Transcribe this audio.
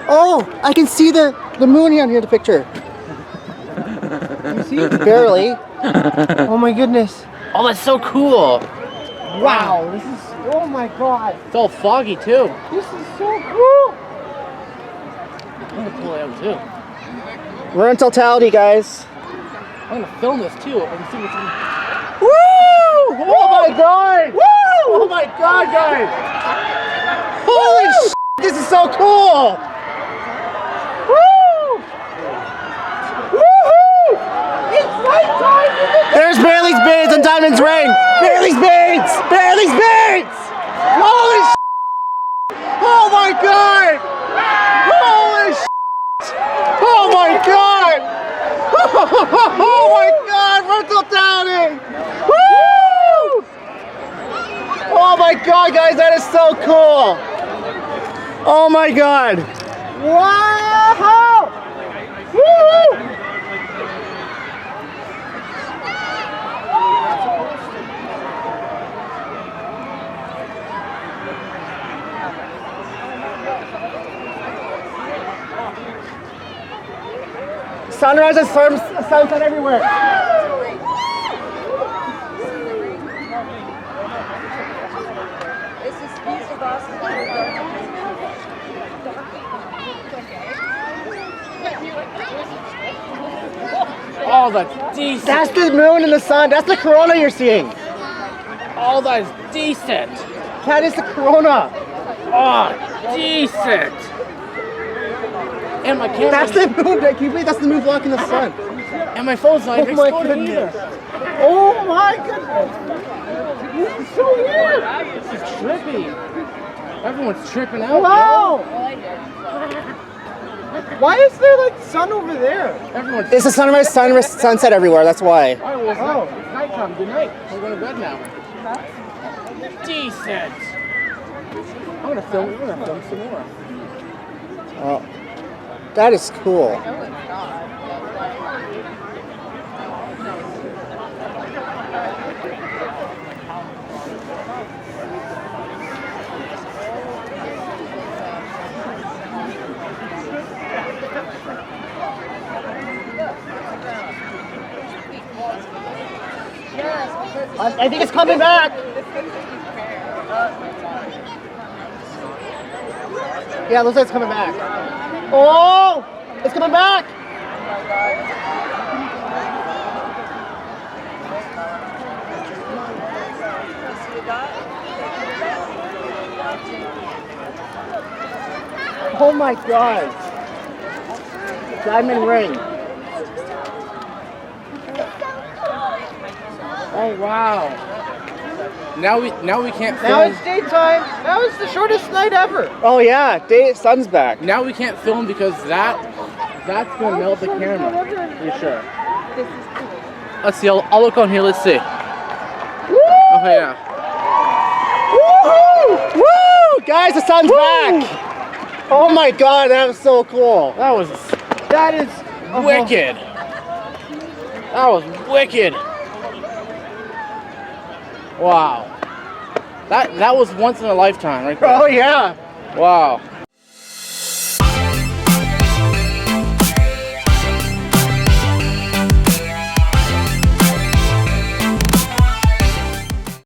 Oh, I can see the moon here in the picture. You see? Barely. Oh my goodness. Oh, that's so cool. Wow, this is, oh my god. It's all foggy too. This is so cool. I'm gonna pull it out too. We're in Totality, guys. I'm gonna film this too. I can see what's in. Woo! Oh my god! Woo! Oh my god, guys! Holy sh! This is so cool! Woo! Woohoo! It's nighttime! There's Bailey's Beads and Diamond's Ring! Bailey's Beads! Bailey's Beads! Holy sh! Oh my god! Holy sh! Oh my god! Oh my god! We're Totality! Woo! Oh my god, guys, that is so cool! Oh my god! Wow! Woo! Sunrise and sunset everywhere. Oh, that's decent. That's the moon and the sun. That's the corona you're seeing. Oh, that's decent. That is the corona. Oh, decent. And my camera. That's the moon. Can you believe that's the moon blocking the sun? And my phone's not even Oh my exploding goodness. either. Oh my goodness! This is so weird! This is trippy. Everyone's tripping out. Wow! Why is there like sun over there? Everyone's. It's a sunrise, sunset everywhere. That's why. All right, well, it's nighttime. Good night. We're going to bed now. Decent. I'm gonna film. We're gonna film some more. Oh, that is cool. I think it's coming back. Yeah, looks like it's coming back. Oh, it's coming back. Oh my God. Diamond ring. Oh wow. Now we can't film. Now it's daytime. That was the shortest night ever. Oh yeah, sun's back. Now we can't film because that's gonna melt the camera. For sure. Let's see. I'll look on here. Let's see. Woo! Oh yeah. Woohoo! Woo! Guys, the sun's back. Oh my God, that was so cool. That is wicked. That was wicked. Wow. That was once in a lifetime right there. Oh yeah. Wow.